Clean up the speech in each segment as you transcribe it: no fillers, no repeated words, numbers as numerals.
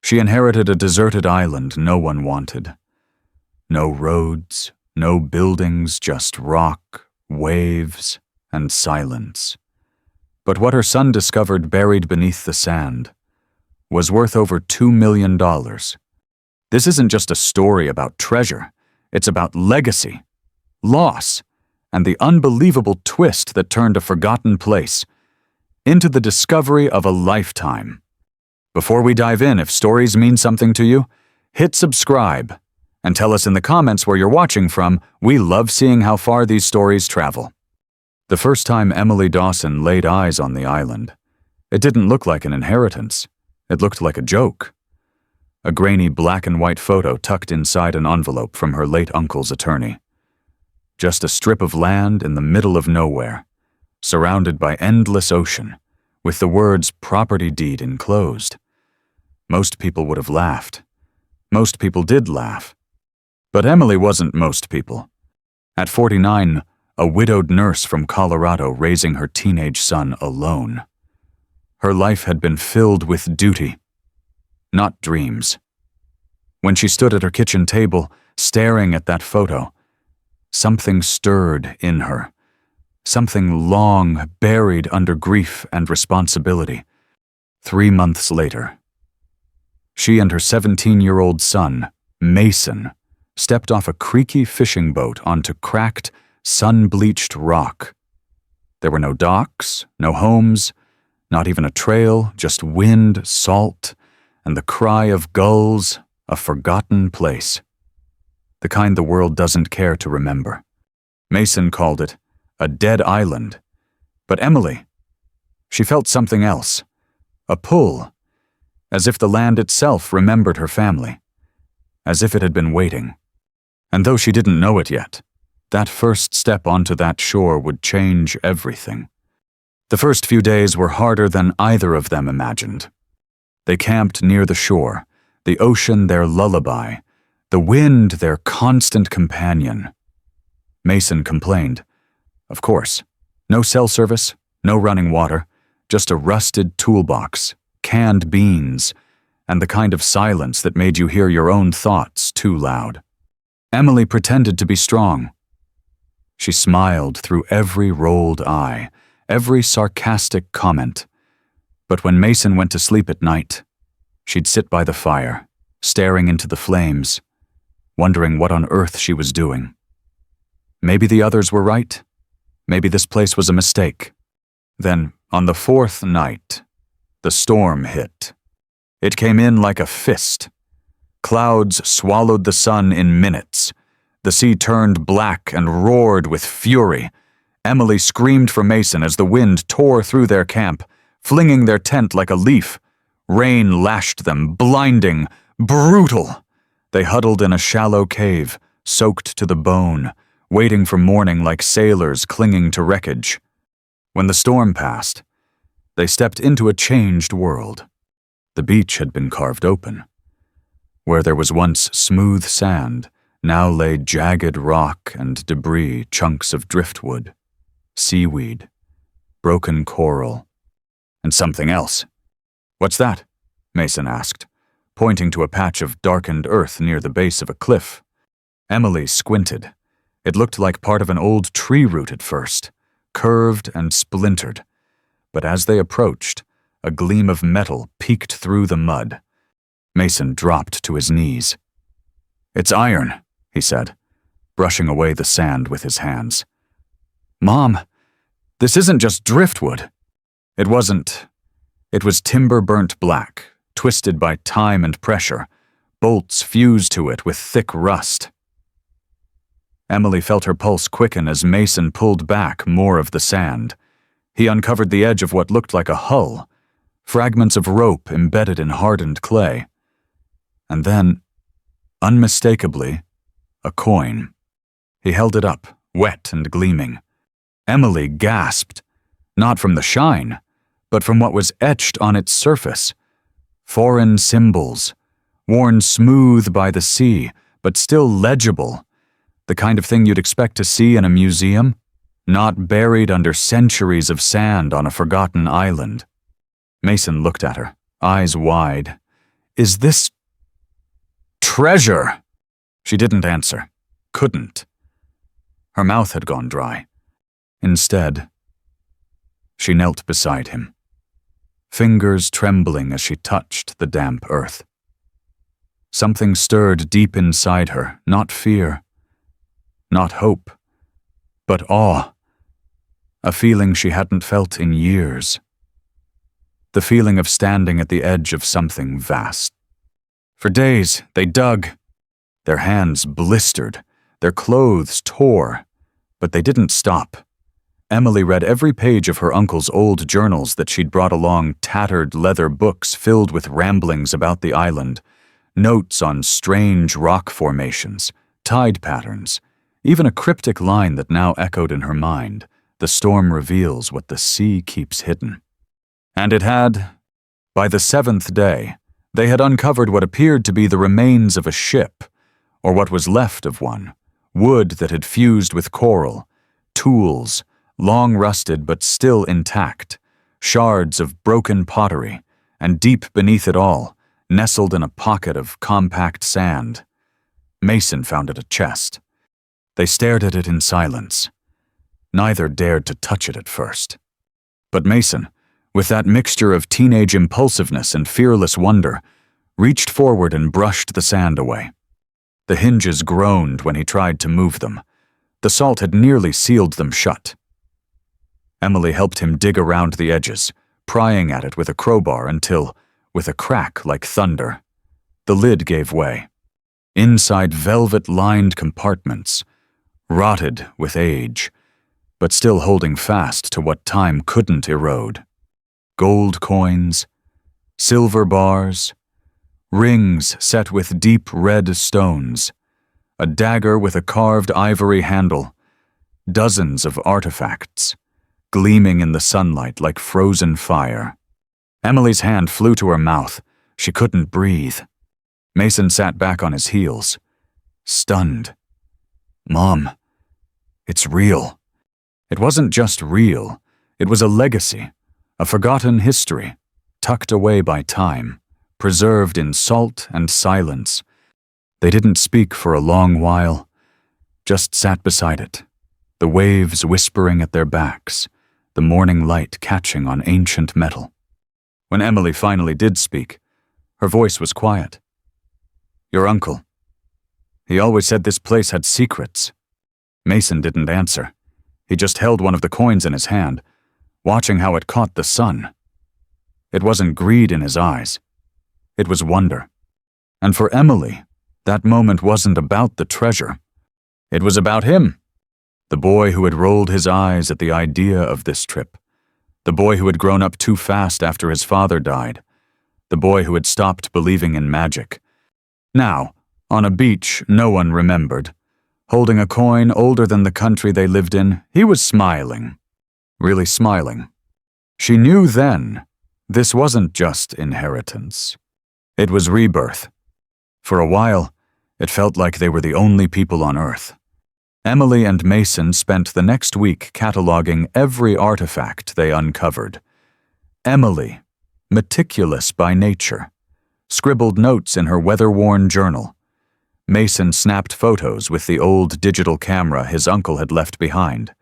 She inherited a deserted island no one wanted. No roads, no buildings, just rock, waves, and silence. But what her son discovered buried beneath the sand was worth over $2 million. This isn't just a story about treasure, it's about legacy, loss, and the unbelievable twist that turned a forgotten place into the discovery of a lifetime. Before we dive in, if stories mean something to you, hit subscribe and tell us in the comments where you're watching from. We love seeing how far these stories travel. The first time Emily Dawson laid eyes on the island, it didn't look like an inheritance. It looked like a joke. A grainy black and white photo tucked inside an envelope from her late uncle's attorney. Just a strip of land in the middle of nowhere, surrounded by endless ocean, with the words property deed enclosed. Most people would have laughed. Most people did laugh. But Emily wasn't most people. At 49, a widowed nurse from Colorado raising her teenage son alone. Her life had been filled with duty, not dreams. When she stood at her kitchen table, staring at that photo, something stirred in her. Something long buried under grief and responsibility. 3 months later, she and her 17-year-old son, Mason, stepped off a creaky fishing boat onto cracked, sun-bleached rock. There were no docks, no homes, not even a trail, just wind, salt, and the cry of gulls, a forgotten place. The kind the world doesn't care to remember. Mason called it a dead island. But Emily, she felt something else. A pull, as if the land itself remembered her family, as if it had been waiting. And though she didn't know it yet, that first step onto that shore would change everything. The first few days were harder than either of them imagined. They camped near the shore, the ocean their lullaby, the wind their constant companion. Mason complained. Of course, no cell service, no running water, just a rusted toolbox, canned beans, and the kind of silence that made you hear your own thoughts too loud. Emily pretended to be strong. She smiled through every rolled eye, every sarcastic comment. But when Mason went to sleep at night, she'd sit by the fire, staring into the flames, wondering what on earth she was doing. Maybe the others were right. Maybe this place was a mistake. Then, on the 4th night, the storm hit. It came in like a fist. Clouds swallowed the sun in minutes. The sea turned black and roared with fury. Emily screamed for Mason as the wind tore through their camp, flinging their tent like a leaf. Rain lashed them, blinding, brutal. They huddled in a shallow cave, soaked to the bone, waiting for morning like sailors clinging to wreckage. When the storm passed, they stepped into a changed world. The beach had been carved open. Where there was once smooth sand, now lay jagged rock and debris, chunks of driftwood, seaweed, broken coral, and something else. "What's that?" Mason asked, pointing to a patch of darkened earth near the base of a cliff. Emily squinted. It looked like part of an old tree root at first, curved and splintered. But as they approached, a gleam of metal peeked through the mud. Mason dropped to his knees. "It's iron," he said, brushing away the sand with his hands. "Mom, this isn't just driftwood." It wasn't. It was timber burnt black, twisted by time and pressure, bolts fused to it with thick rust. Emily felt her pulse quicken as Mason pulled back more of the sand. He uncovered the edge of what looked like a hull, fragments of rope embedded in hardened clay. And then, unmistakably, a coin. He held it up, wet and gleaming. Emily gasped, not from the shine, but from what was etched on its surface. Foreign symbols, worn smooth by the sea, but still legible. The kind of thing you'd expect to see in a museum, not buried under centuries of sand on a forgotten island. Mason looked at her, eyes wide. Is this treasure?" She didn't answer. Couldn't. Her mouth had gone dry. Instead, she knelt beside him, fingers trembling as she touched the damp earth. Something stirred deep inside her, not fear, not hope, but awe, a feeling she hadn't felt in years. The feeling of standing at the edge of something vast. For days, they dug. Their hands blistered, their clothes tore, but they didn't stop. Emily read every page of her uncle's old journals that she'd brought along, tattered leather books filled with ramblings about the island, notes on strange rock formations, tide patterns, even a cryptic line that now echoed in her mind: "The storm reveals what the sea keeps hidden." And it had. By the 7th day, they had uncovered what appeared to be the remains of a ship, or what was left of one, wood that had fused with coral, tools, long rusted but still intact, shards of broken pottery, and deep beneath it all, nestled in a pocket of compact sand, Mason found it a chest. They stared at it in silence. Neither dared to touch it at first. But Mason, with that mixture of teenage impulsiveness and fearless wonder, reached forward and brushed the sand away. The hinges groaned when he tried to move them. The salt had nearly sealed them shut. Emily helped him dig around the edges, prying at it with a crowbar until, with a crack like thunder, the lid gave way. Inside velvet-lined compartments, rotted with age, but still holding fast to what time couldn't erode. Gold coins, silver bars, rings set with deep red stones, a dagger with a carved ivory handle, dozens of artifacts, gleaming in the sunlight like frozen fire. Emily's hand flew to her mouth. She couldn't breathe. Mason sat back on his heels, stunned. "Mom, it's real." It wasn't just real. It was a legacy, a forgotten history, tucked away by time, preserved in salt and silence. They didn't speak for a long while, just sat beside it, the waves whispering at their backs, the morning light catching on ancient metal. When Emily finally did speak, her voice was quiet. "Your uncle. He always said this place had secrets." Mason didn't answer. He just held one of the coins in his hand, watching how it caught the sun. It wasn't greed in his eyes. It was wonder. And for Emily, that moment wasn't about the treasure. It was about him, the boy who had rolled his eyes at the idea of this trip, the boy who had grown up too fast after his father died, the boy who had stopped believing in magic. Now, on a beach no one remembered, holding a coin older than the country they lived in, he was smiling. Really smiling. She knew then, this wasn't just inheritance. It was rebirth. For a while, it felt like they were the only people on Earth. Emily and Mason spent the next week cataloging every artifact they uncovered. Emily, meticulous by nature, scribbled notes in her weather-worn journal. Mason snapped photos with the old digital camera his uncle had left behind.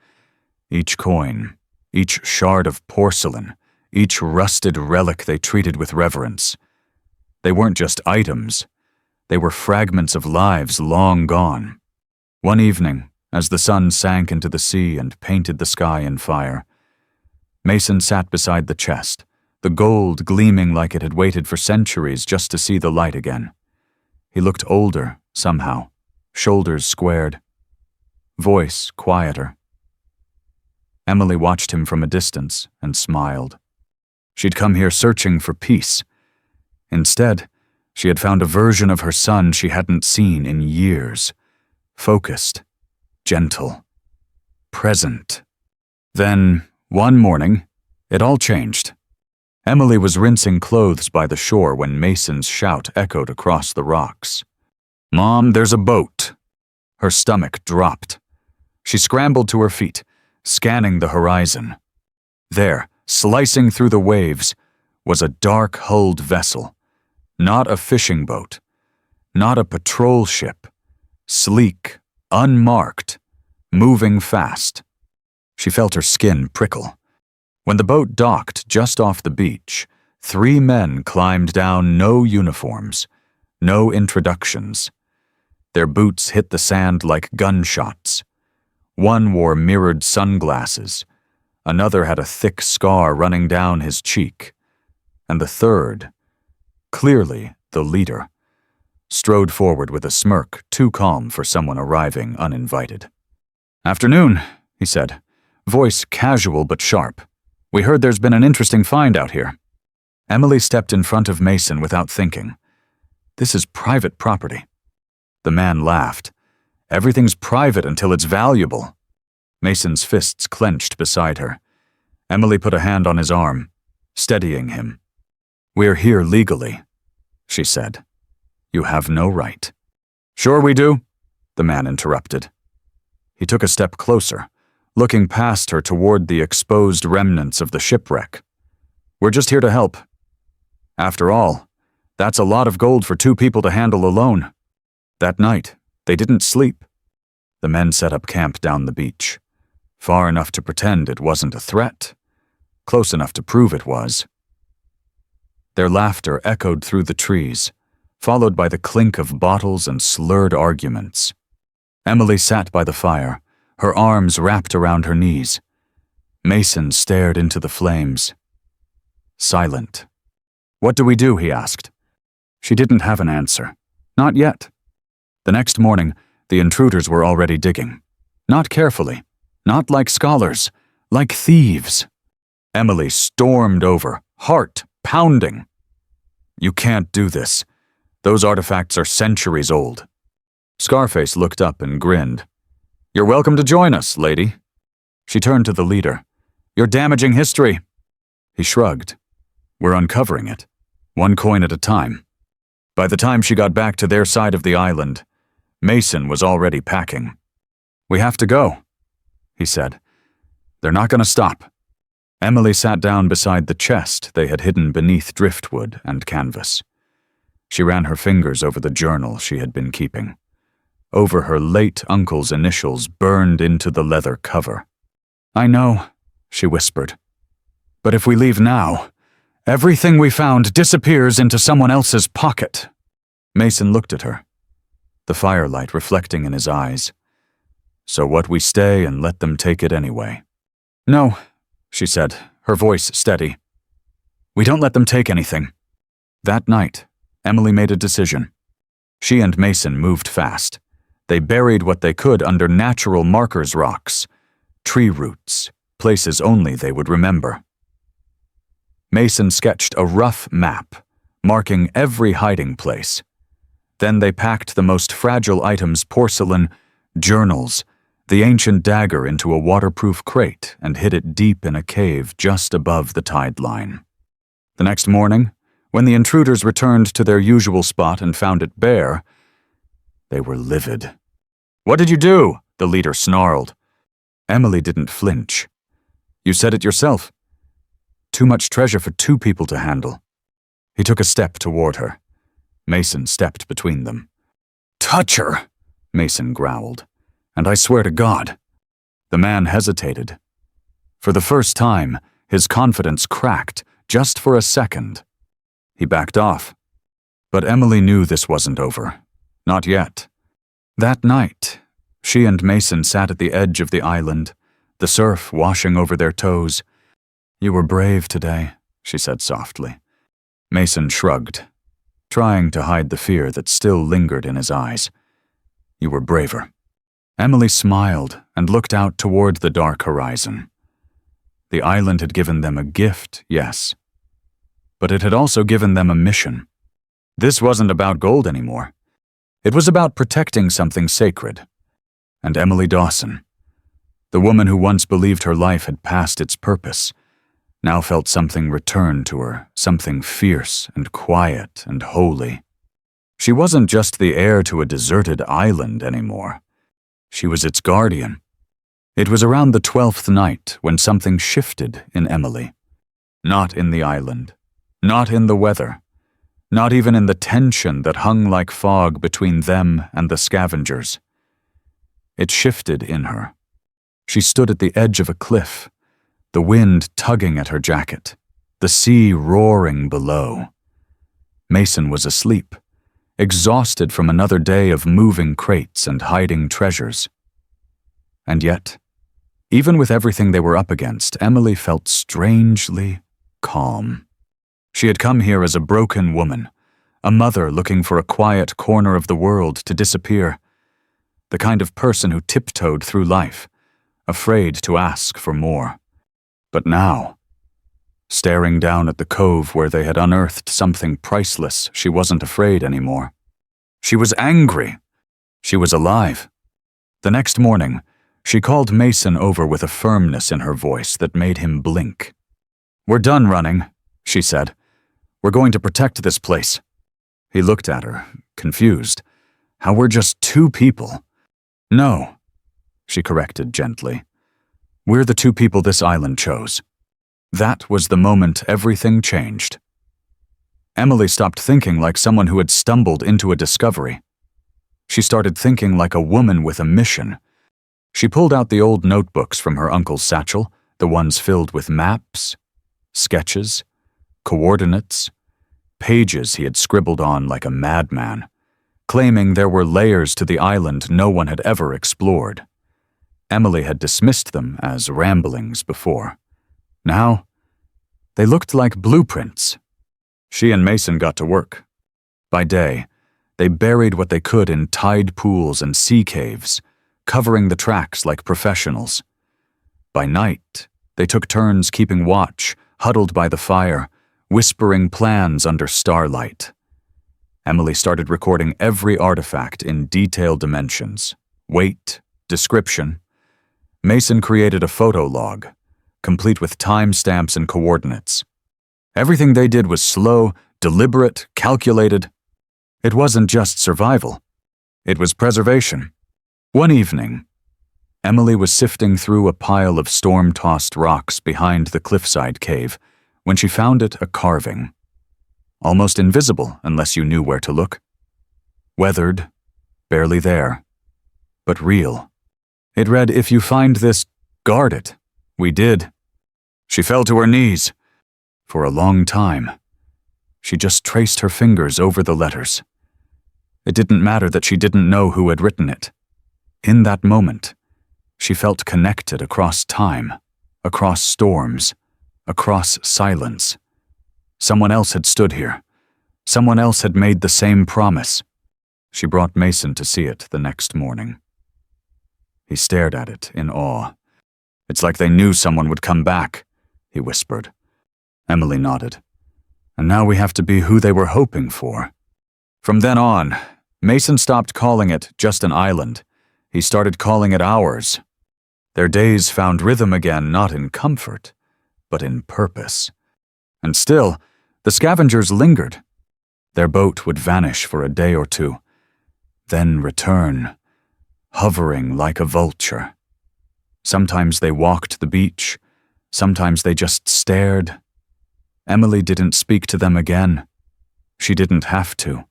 Each coin, each shard of porcelain, each rusted relic they treated with reverence. They weren't just items. They were fragments of lives long gone. One evening, as the sun sank into the sea and painted the sky in fire, Mason sat beside the chest, the gold gleaming like it had waited for centuries just to see the light again. He looked older, somehow, shoulders squared, voice quieter. Emily watched him from a distance and smiled. She'd come here searching for peace. Instead, she had found a version of her son she hadn't seen in years. Focused, gentle, present. Then, one morning, it all changed. Emily was rinsing clothes by the shore when Mason's shout echoed across the rocks. "Mom, there's a boat." Her stomach dropped. She scrambled to her feet, scanning the horizon. There, slicing through the waves, was a dark-hulled vessel, Not a fishing boat. Not a patrol ship. Sleek, unmarked, moving fast. She felt her skin prickle. When the boat docked just off the beach, 3 men climbed down, no uniforms, no introductions. Their boots hit the sand like gunshots. One wore mirrored sunglasses. Another had a thick scar running down his cheek. And the third, clearly the leader, strode forward with a smirk too calm for someone arriving uninvited. "Afternoon," he said, voice casual but sharp. "We heard there's been an interesting find out here." Emily stepped in front of Mason without thinking. "This is private property." The man laughed. "Everything's private until it's valuable." Mason's fists clenched beside her. Emily put a hand on his arm, steadying him. "We're here legally," she said. "You have no right." "Sure we do," the man interrupted. He took a step closer, looking past her toward the exposed remnants of the shipwreck. "We're just here to help. After all, that's a lot of gold for 2 people to handle alone." That night, they didn't sleep. The men set up camp down the beach, far enough to pretend it wasn't a threat, close enough to prove it was. Their laughter echoed through the trees, followed by the clink of bottles and slurred arguments. Emily sat by the fire, her arms wrapped around her knees. Mason stared into the flames. Silent. "What do we do?" he asked. She didn't have an answer. Not yet. The next morning, the intruders were already digging. Not carefully, not like scholars, like thieves. Emily stormed over, heart pounding. "You can't do this. Those artifacts are centuries old." Scarface looked up and grinned. "You're welcome to join us, lady." She turned to the leader. "You're damaging history." He shrugged. "We're uncovering it, 1 coin at a time." By the time she got back to their side of the island, Mason was already packing. "We have to go," he said. "They're not going to stop." Emily sat down beside the chest they had hidden beneath driftwood and canvas. She ran her fingers over the journal she had been keeping. Over her late uncle's initials burned into the leather cover. "I know," she whispered. "But if we leave now, everything we found disappears into someone else's pocket." Mason looked at her, the firelight reflecting in his eyes. "So what, we stay and let them take it anyway?" "No," she said, her voice steady. "We don't let them take anything." That night, Emily made a decision. She and Mason moved fast. They buried what they could under natural markers rocks, tree roots, places only they would remember. Mason sketched a rough map, marking every hiding place. Then they packed the most fragile items, porcelain, journals, the ancient dagger, into a waterproof crate and hid it deep in a cave just above the tide line. The next morning, when the intruders returned to their usual spot and found it bare, they were livid. "What did you do?" the leader snarled. Emily didn't flinch. "You said it yourself. Too much treasure for 2 people to handle." He took a step toward her. Mason stepped between them. "Touch her," Mason growled. "And I swear to God." The man hesitated. For the first time, his confidence cracked, just for a second. He backed off. But Emily knew this wasn't over. Not yet. That night, she and Mason sat at the edge of the island, the surf washing over their toes. "You were brave today," she said softly. Mason shrugged, trying to hide the fear that still lingered in his eyes. "You were braver." Emily smiled and looked out toward the dark horizon. The island had given them a gift, yes, but it had also given them a mission. This wasn't about gold anymore. It was about protecting something sacred. And Emily Dawson, the woman who once believed her life had passed its purpose, now felt something return to her, something fierce and quiet and holy. She wasn't just the heir to a deserted island anymore. She was its guardian. It was around the 12th night when something shifted in Emily. Not in the island, not in the weather, not even in the tension that hung like fog between them and the scavengers. It shifted in her. She stood at the edge of a cliff, the wind tugging at her jacket, the sea roaring below. Mason was asleep, exhausted from another day of moving crates and hiding treasures. And yet, even with everything they were up against, Emily felt strangely calm. She had come here as a broken woman, a mother looking for a quiet corner of the world to disappear, the kind of person who tiptoed through life, afraid to ask for more. But now, staring down at the cove where they had unearthed something priceless, she wasn't afraid anymore. She was angry. She was alive. The next morning, she called Mason over with a firmness in her voice that made him blink. "We're done running," she said. "We're going to protect this place." He looked at her, confused. "How we're just two people." "No," she corrected gently. "We're the two people this island chose." That was the moment everything changed. Emily stopped thinking like someone who had stumbled into a discovery. She started thinking like a woman with a mission. She pulled out the old notebooks from her uncle's satchel, the ones filled with maps, sketches, coordinates, pages he had scribbled on like a madman, claiming there were layers to the island no one had ever explored. Emily had dismissed them as ramblings before. Now, they looked like blueprints. She and Mason got to work. By day, they buried what they could in tide pools and sea caves, covering the tracks like professionals. By night, they took turns keeping watch, huddled by the fire, whispering plans under starlight. Emily started recording every artifact in detailed dimensions, weight, description. Mason created a photo log, complete with timestamps and coordinates. Everything they did was slow, deliberate, calculated. It wasn't just survival. It was preservation. One evening, Emily was sifting through a pile of storm-tossed rocks behind the cliffside cave when she found it a carving. Almost invisible unless you knew where to look. Weathered, barely there, but real. It read, "If you find this, guard it." We did. She fell to her knees. For a long time, she just traced her fingers over the letters. It didn't matter that she didn't know who had written it. In that moment, she felt connected across time, across storms, across silence. Someone else had stood here. Someone else had made the same promise. She brought Mason to see it the next morning. He stared at it in awe. "It's like they knew someone would come back," he whispered. Emily nodded. "And now we have to be who they were hoping for." From then on, Mason stopped calling it just an island. He started calling it ours. Their days found rhythm again, not in comfort, but in purpose. And still, the scavengers lingered. Their boat would vanish for a day or two, then return, hovering like a vulture. Sometimes they walked the beach, sometimes they just stared. Emily didn't speak to them again. She didn't have to.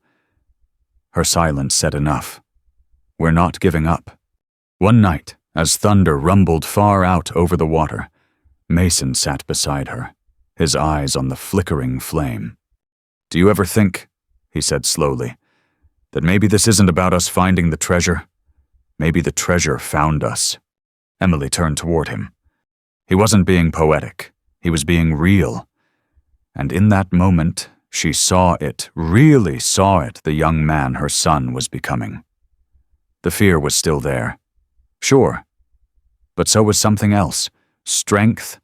Her silence said enough. We're not giving up. One night, as thunder rumbled far out over the water, Mason sat beside her, his eyes on the flickering flame. "Do you ever think," he said slowly, "that maybe this isn't about us finding the treasure? Maybe the treasure found us." Emily turned toward him. He wasn't being poetic. He was being real. And in that moment, she saw it, really saw it, the young man her son was becoming. The fear was still there. Sure. But so was something else. Strength,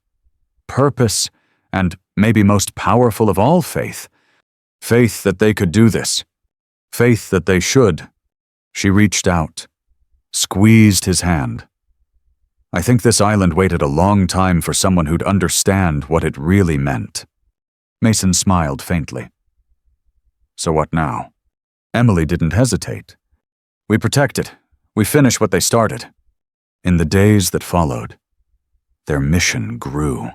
purpose, and maybe most powerful of all, faith. Faith that they could do this. Faith that they should. She reached out, squeezed his hand. "I think this island waited a long time for someone who'd understand what it really meant." Mason smiled faintly. "So what now?" Emily didn't hesitate. "We protect it. We finish what they started." In the days that followed, their mission grew.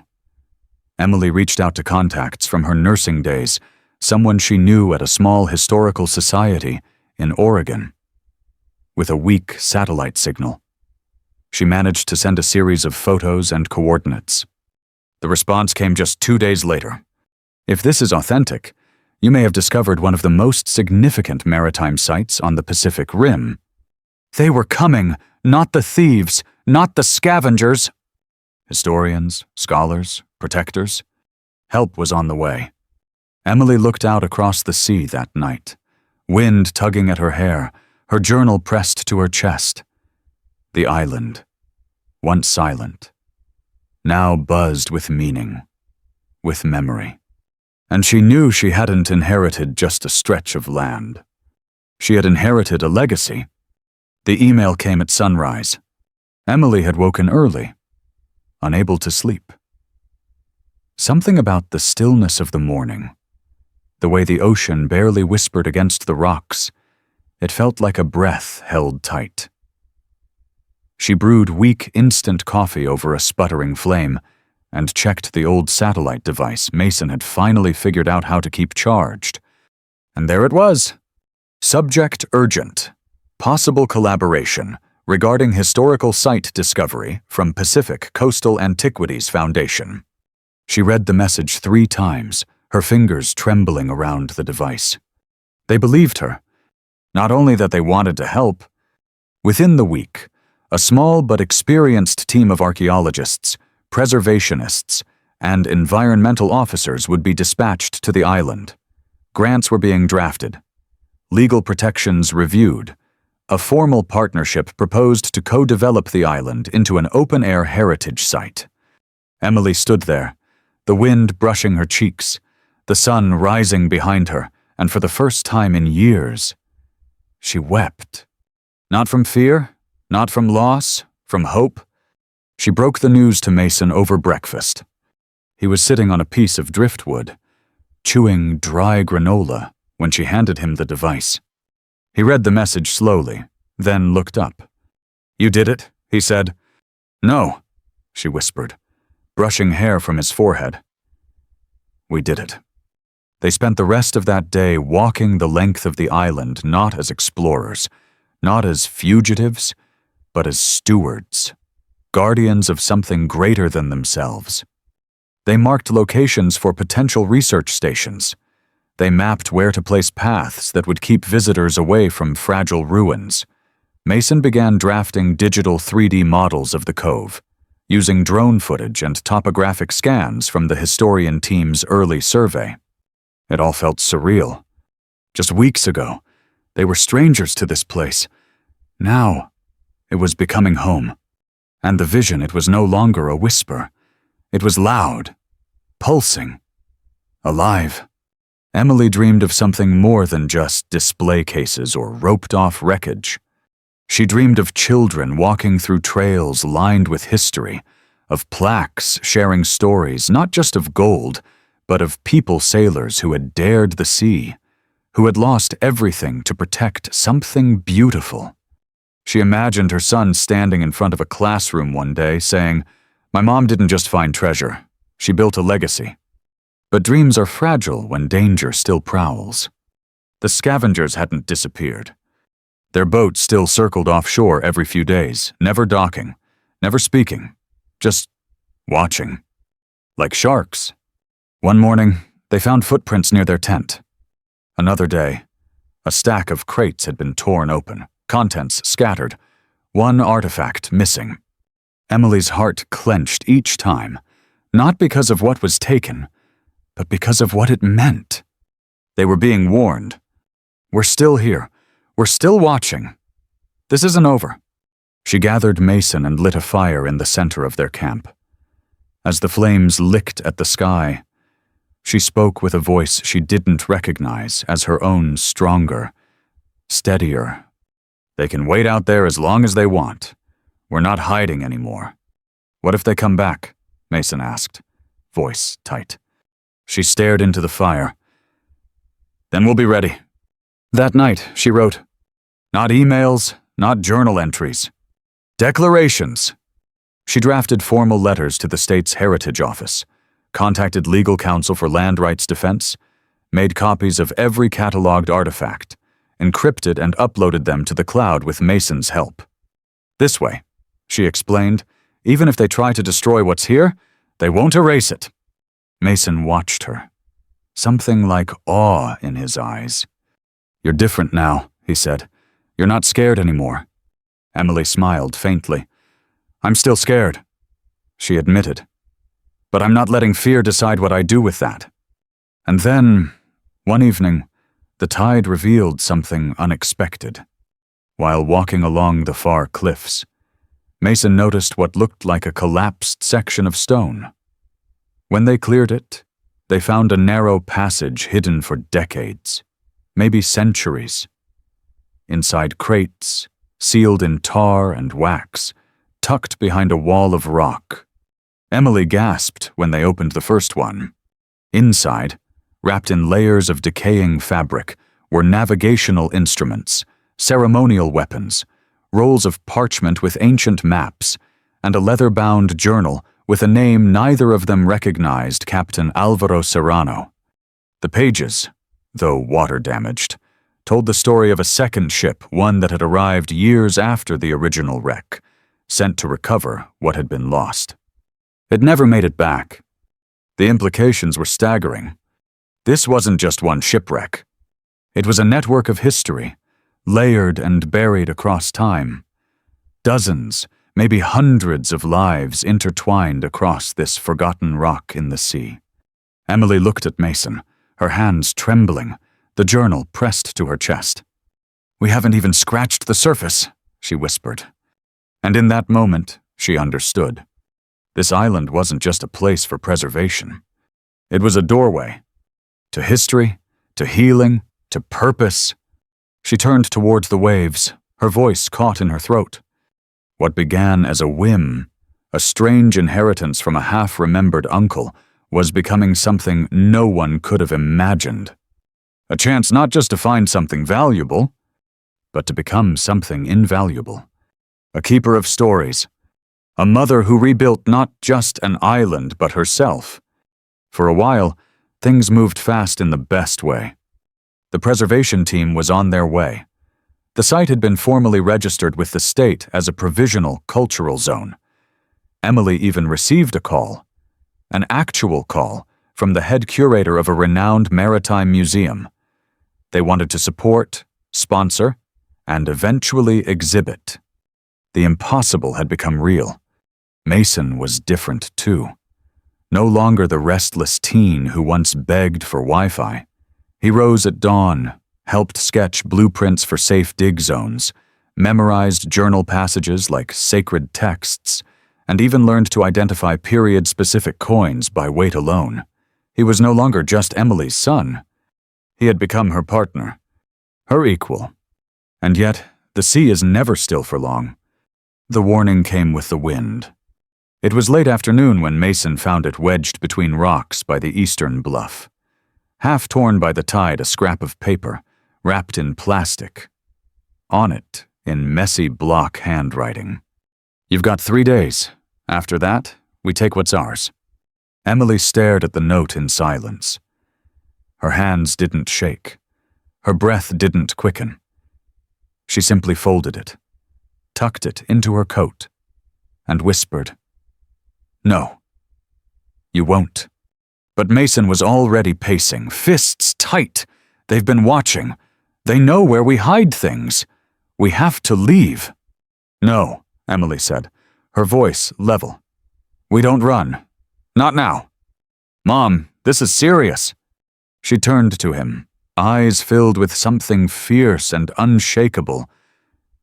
Emily reached out to contacts from her nursing days, someone she knew at a small historical society in Oregon. With a weak satellite signal, she managed to send a series of photos and coordinates. The response came just 2 days later. If this is authentic, you may have discovered one of the most significant maritime sites on the Pacific Rim. They were coming, not the thieves, not the scavengers. Historians, scholars, protectors. Help was on the way. Emily looked out across the sea that night, wind tugging at her hair, her journal pressed to her chest. The island, once silent, now buzzed with meaning, with memory. And she knew she hadn't inherited just a stretch of land. She had inherited a legacy. The email came at sunrise. Emily had woken early, unable to sleep. Something about the stillness of the morning, the way the ocean barely whispered against the rocks, it felt like a breath held tight. She brewed weak instant coffee over a sputtering flame and checked the old satellite device Mason had finally figured out how to keep charged. And there it was. Subject urgent. Possible collaboration regarding historical site discovery from Pacific Coastal Antiquities Foundation. She read the message 3 times, her fingers trembling around the device. They believed her. Not only that they wanted to help. Within the week, a small but experienced team of archaeologists, preservationists, and environmental officers would be dispatched to the island. Grants were being drafted. Legal protections reviewed. A formal partnership proposed to co-develop the island into an open-air heritage site. Emily stood there, the wind brushing her cheeks, the sun rising behind her, and for the first time in years, she wept. Not from fear, not from loss, from hope. She broke the news to Mason over breakfast. He was sitting on a piece of driftwood, chewing dry granola when she handed him the device. He read the message slowly, then looked up. "You did it?" he said. "No," she whispered, brushing hair from his forehead. "We did it." They spent the rest of that day walking the length of the island not as explorers, not as fugitives, but as stewards, guardians of something greater than themselves. They marked locations for potential research stations. They mapped where to place paths that would keep visitors away from fragile ruins. Mason began drafting digital 3D models of the cove, using drone footage and topographic scans from the historian team's early survey. It all felt surreal. Just weeks ago, they were strangers to this place. Now, it was becoming home. And the vision, it was no longer a whisper. It was loud, pulsing, alive. Emily dreamed of something more than just display cases or roped-off wreckage. She dreamed of children walking through trails lined with history, of plaques sharing stories not just of gold, but of people sailors who had dared the sea, who had lost everything to protect something beautiful. She imagined her son standing in front of a classroom one day saying, "My mom didn't just find treasure, she built a legacy." But dreams are fragile when danger still prowls. The scavengers hadn't disappeared. Their boat still circled offshore every few days, never docking, never speaking, just watching. Like sharks. One morning, they found footprints near their tent. Another day, a stack of crates had been torn open, contents scattered, one artifact missing. Emily's heart clenched each time, not because of what was taken, but because of what it meant. They were being warned. We're still here. We're still watching. This isn't over. She gathered Mason and lit a fire in the center of their camp. As the flames licked at the sky, she spoke with a voice she didn't recognize as her own stronger, steadier. "They can wait out there as long as they want. We're not hiding anymore." "What if they come back?" Mason asked, voice tight. She stared into the fire. "Then we'll be ready." That night, she wrote, not emails, not journal entries. Declarations. She drafted formal letters to the state's Heritage Office, contacted legal counsel for land rights defense, made copies of every catalogued artifact, encrypted and uploaded them to the cloud with Mason's help. This way, she explained, even if they try to destroy what's here, they won't erase it. Mason watched her, something like awe in his eyes. "You're different now," he said. "You're not scared anymore." Emily smiled faintly. "I'm still scared," she admitted. "But I'm not letting fear decide what I do with that." And then, one evening, the tide revealed something unexpected. While walking along the far cliffs, Mason noticed what looked like a collapsed section of stone. When they cleared it, they found a narrow passage hidden for decades, maybe centuries. Inside crates, sealed in tar and wax, tucked behind a wall of rock. Emily gasped when they opened the first one. Inside, wrapped in layers of decaying fabric, were navigational instruments, ceremonial weapons, rolls of parchment with ancient maps, and a leather-bound journal with a name neither of them recognized, Captain Alvaro Serrano. The pages, though water-damaged, told the story of a second ship, one that had arrived years after the original wreck, sent to recover what had been lost. It never made it back. The implications were staggering. This wasn't just one shipwreck. It was a network of history, layered and buried across time. Dozens, maybe hundreds of lives intertwined across this forgotten rock in the sea. Emily looked at Mason, her hands trembling, the journal pressed to her chest. "We haven't even scratched the surface," she whispered. And in that moment, she understood. This island wasn't just a place for preservation. It was a doorway. To history, to healing, to purpose. She turned towards the waves, her voice caught in her throat. What began as a whim, a strange inheritance from a half-remembered uncle, was becoming something no one could have imagined. A chance not just to find something valuable, but to become something invaluable. A keeper of stories. A mother who rebuilt not just an island, but herself. For a while, things moved fast in the best way. The preservation team was on their way. The site had been formally registered with the state as a provisional cultural zone. Emily even received a call, an actual call, from the head curator of a renowned maritime museum. They wanted to support, sponsor, and eventually exhibit. The impossible had become real. Mason was different too. No longer the restless teen who once begged for Wi-Fi. He rose at dawn, helped sketch blueprints for safe dig zones, memorized journal passages like sacred texts, and even learned to identify period-specific coins by weight alone. He was no longer just Emily's son. He had become her partner, her equal. And yet, the sea is never still for long. The warning came with the wind. It was late afternoon when Mason found it wedged between rocks by the eastern bluff. Half torn by the tide, a scrap of paper, wrapped in plastic. On it, in messy block handwriting. "You've got 3 days. After that, we take what's ours." Emily stared at the note in silence. Her hands didn't shake. Her breath didn't quicken. She simply folded it, tucked it into her coat, and whispered, "No, you won't." But Mason was already pacing, fists tight. They've been watching. They know where we hide things. We have to leave. "No," Emily said, her voice level. "We don't run. Not now. Mom, this is serious." She turned to him, eyes filled with something fierce and unshakable.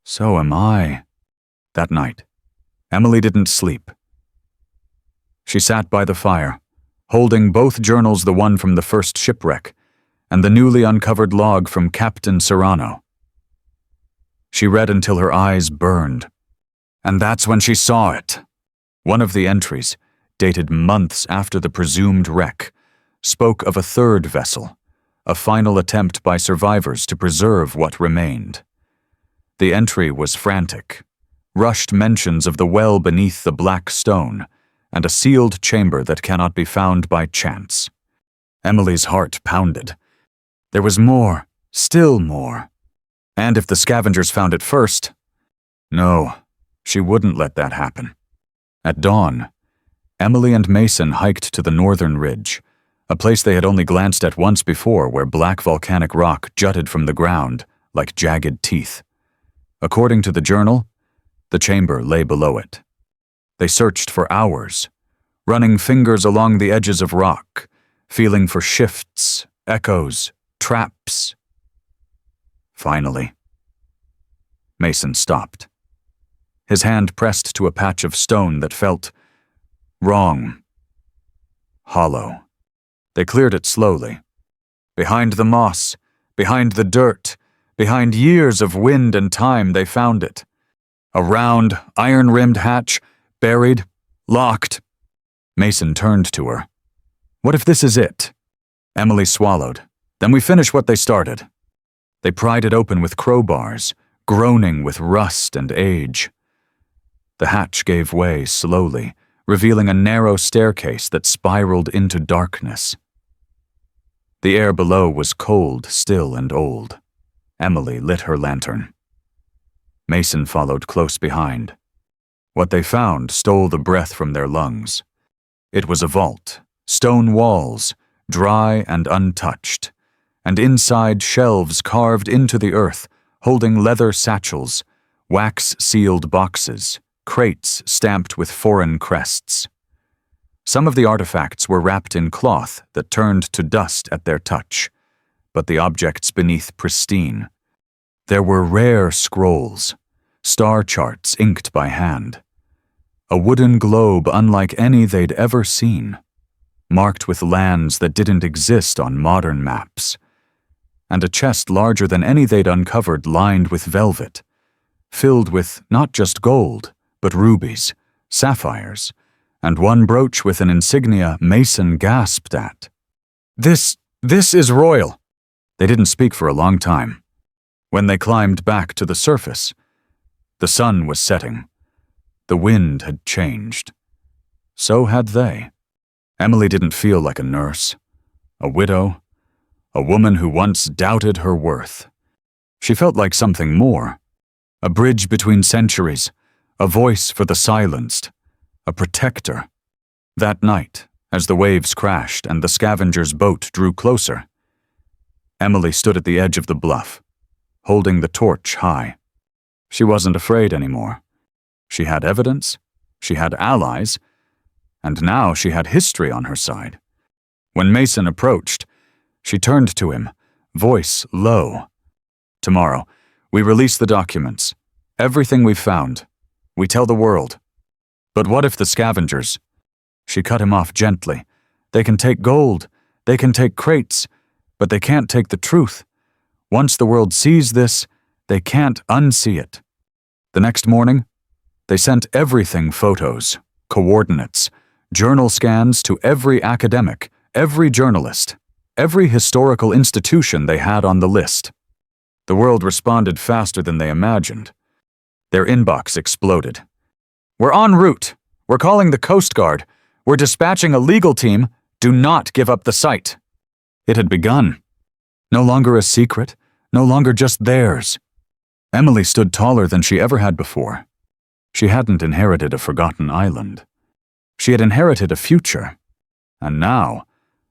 "So am I." That night, Emily didn't sleep. She sat by the fire, holding both journals, the one from the first shipwreck and the newly uncovered log from Captain Serrano. She read until her eyes burned. And that's when she saw it. One of the entries, dated months after the presumed wreck, spoke of a third vessel, a final attempt by survivors to preserve what remained. The entry was frantic, rushed mentions of the well beneath the black stone, and a sealed chamber that cannot be found by chance. Emily's heart pounded. There was more, still more. And if the scavengers found it first, no, she wouldn't let that happen. At dawn, Emily and Mason hiked to the northern ridge, a place they had only glanced at once before, where black volcanic rock jutted from the ground like jagged teeth. According to the journal, the chamber lay below it. They searched for hours, running fingers along the edges of rock, feeling for shifts, echoes, traps. Finally, Mason stopped. His hand pressed to a patch of stone that felt wrong, hollow. They cleared it slowly. Behind the moss, behind the dirt, behind years of wind and time, they found it. A round, iron-rimmed hatch, buried, locked. Mason turned to her. What if this is it? Emily swallowed. Then we finish what they started. They pried it open with crowbars, groaning with rust and age. The hatch gave way slowly, revealing a narrow staircase that spiraled into darkness. The air below was cold, still, and old. Emily lit her lantern. Mason followed close behind. What they found stole the breath from their lungs. It was a vault, stone walls, dry and untouched, and inside shelves carved into the earth, holding leather satchels, wax-sealed boxes, crates stamped with foreign crests. Some of the artifacts were wrapped in cloth that turned to dust at their touch, but the objects beneath pristine. There were rare scrolls, star charts inked by hand, a wooden globe unlike any they'd ever seen, marked with lands that didn't exist on modern maps, and a chest larger than any they'd uncovered lined with velvet, filled with not just gold, but rubies, sapphires, and one brooch with an insignia Mason gasped at. This is royal. They didn't speak for a long time. When they climbed back to the surface, the sun was setting. The wind had changed. So had they. Emily didn't feel like a nurse, a widow, a woman who once doubted her worth. She felt like something more, a bridge between centuries, a voice for the silenced, a protector. That night, as the waves crashed and the scavenger's boat drew closer, Emily stood at the edge of the bluff, holding the torch high. She wasn't afraid anymore. She had evidence, she had allies, and now she had history on her side. When Mason approached, she turned to him, voice low. Tomorrow, we release the documents. Everything we've found. We tell the world. But what if the scavengers? She cut him off gently. They can take gold. They can take crates. But they can't take the truth. Once the world sees this, they can't unsee it. The next morning, they sent everything photos, coordinates, journal scans to every academic, every journalist, every historical institution they had on the list. The world responded faster than they imagined. Their inbox exploded. We're en route. We're calling the Coast Guard. We're dispatching a legal team. Do not give up the site. It had begun. No longer a secret, no longer just theirs. Emily stood taller than she ever had before. She hadn't inherited a forgotten island. She had inherited a future, and now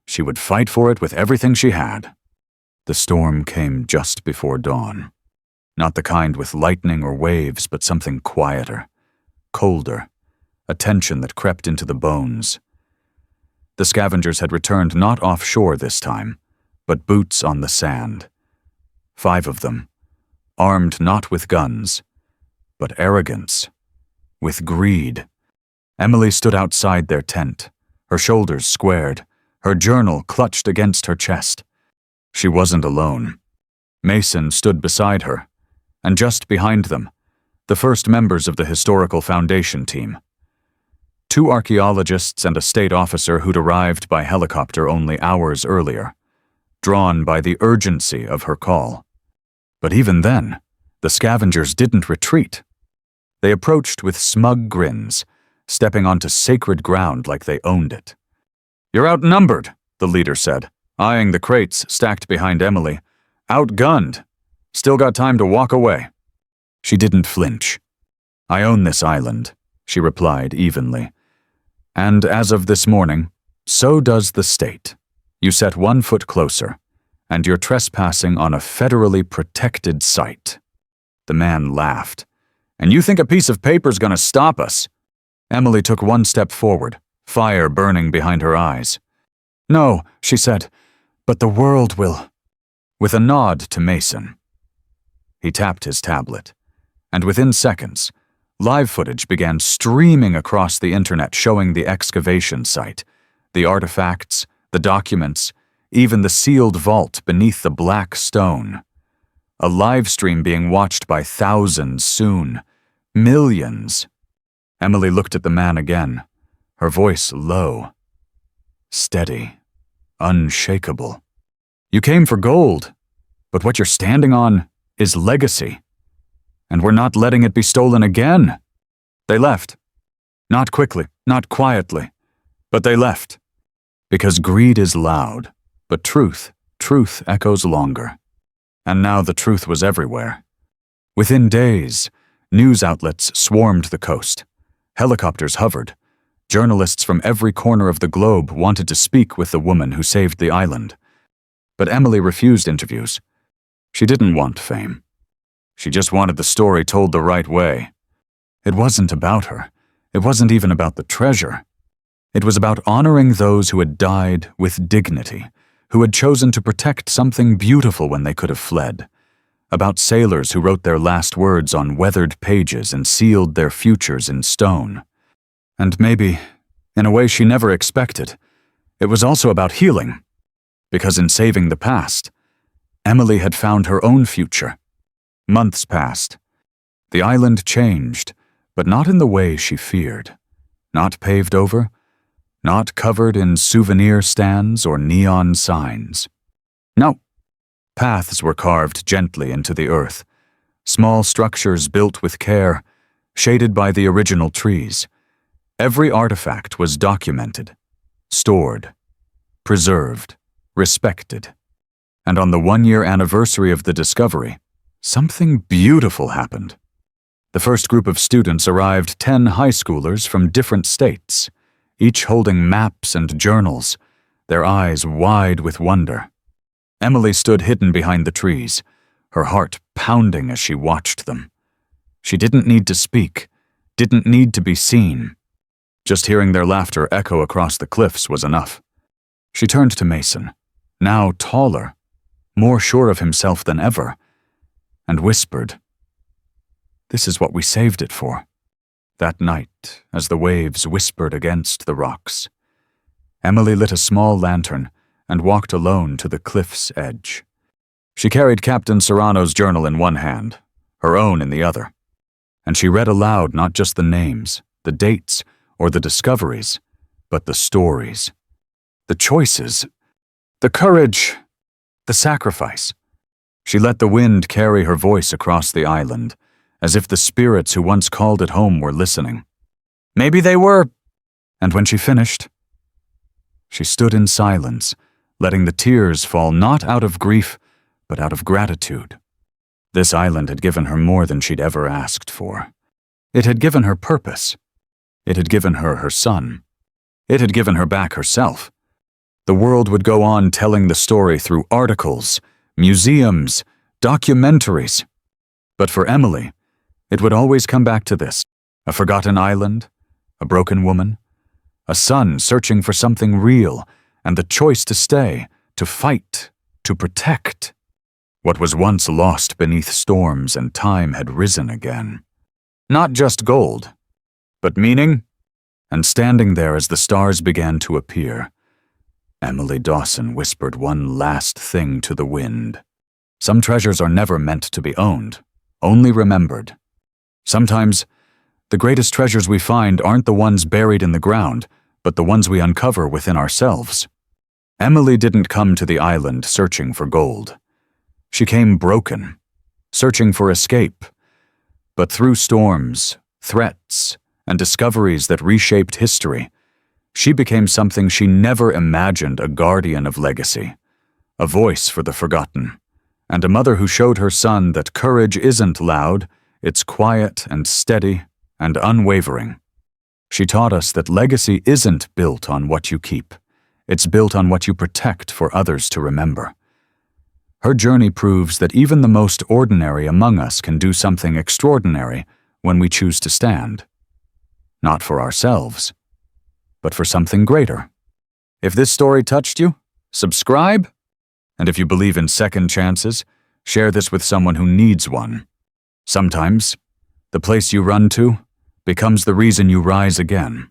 she would fight for it with everything she had. The storm came just before dawn. Not the kind with lightning or waves, but something quieter, colder, a tension that crept into the bones. The scavengers had returned not offshore this time, but boots on the sand. 5 of them, armed not with guns, but arrogance, with greed. Emily stood outside their tent, her shoulders squared, her journal clutched against her chest. She wasn't alone. Mason stood beside her, and just behind them, the first members of the Historical Foundation team. 2 archaeologists and a state officer who'd arrived by helicopter only hours earlier, drawn by the urgency of her call. But even then, the scavengers didn't retreat. They approached with smug grins, stepping onto sacred ground like they owned it. You're outnumbered, the leader said. eyeing the crates stacked behind Emily. Outgunned. Still got time to walk away. She didn't flinch. I own this island, she replied evenly. And as of this morning, so does the state. You set 1 foot closer, and you're trespassing on a federally protected site. The man laughed. And you think a piece of paper's gonna stop us? Emily took 1 step forward, fire burning behind her eyes. No, she said, but the world will. With a nod to Mason. He tapped his tablet, and within seconds, live footage began streaming across the internet showing the excavation site, the artifacts, the documents, even the sealed vault beneath the black stone. A live stream being watched by thousands soon. Millions. Emily looked at the man again, her voice low. Steady. Unshakable. You came for gold, but what you're standing on is legacy. And we're not letting it be stolen again. They left. Not quickly, not quietly, but they left. Because greed is loud, but truth echoes longer. And now the truth was everywhere. Within days, news outlets swarmed the coast. Helicopters hovered. Journalists from every corner of the globe wanted to speak with the woman who saved the island. But Emily refused interviews. She didn't want fame. She just wanted the story told the right way. It wasn't about her. It wasn't even about the treasure. It was about honoring those who had died with dignity, who had chosen to protect something beautiful when they could have fled. About sailors who wrote their last words on weathered pages and sealed their futures in stone. And maybe, in a way she never expected, it was also about healing. Because in saving the past, Emily had found her own future. Months passed. The island changed, but not in the way she feared. Not paved over, not covered in souvenir stands or neon signs. No. Paths were carved gently into the earth, small structures built with care, shaded by the original trees. Every artifact was documented, stored, preserved, respected. And on the 1-year anniversary of the discovery, something beautiful happened. The first group of students arrived 10 high schoolers from different states, each holding maps and journals, their eyes wide with wonder. Emily stood hidden behind the trees, her heart pounding as she watched them. She didn't need to speak, didn't need to be seen. Just hearing their laughter echo across the cliffs was enough. She turned to Mason, now taller, more sure of himself than ever, and whispered, "This is what we saved it for." That night, as the waves whispered against the rocks, Emily lit a small lantern and walked alone to the cliff's edge. She carried Captain Serrano's journal in one hand, her own in the other, and she read aloud not just the names, the dates, or the discoveries, but the stories, the choices, the courage, the sacrifice. She let the wind carry her voice across the island, as if the spirits who once called it home were listening. Maybe they were. And when she finished, she stood in silence, letting the tears fall not out of grief, but out of gratitude. This island had given her more than she'd ever asked for. It had given her purpose. It had given her her son. It had given her back herself. The world would go on telling the story through articles, museums, documentaries. But for Emily, it would always come back to this: a forgotten island, a broken woman, a son searching for something real, and the choice to stay, to fight, to protect. What was once lost beneath storms and time had risen again. Not just gold, but meaning. And standing there as the stars began to appear, Emily Dawson whispered one last thing to the wind. Some treasures are never meant to be owned, only remembered. Sometimes, the greatest treasures we find aren't the ones buried in the ground, but the ones we uncover within ourselves. Emily didn't come to the island searching for gold. She came broken, searching for escape. But through storms, threats, and discoveries that reshaped history, she became something she never imagined: a guardian of legacy, a voice for the forgotten, and a mother who showed her son that courage isn't loud, it's quiet and steady and unwavering. She taught us that legacy isn't built on what you keep. It's built on what you protect for others to remember. Her journey proves that even the most ordinary among us can do something extraordinary when we choose to stand. Not for ourselves, but for something greater. If this story touched you, subscribe. And if you believe in second chances, share this with someone who needs one. Sometimes, the place you run to becomes the reason you rise again.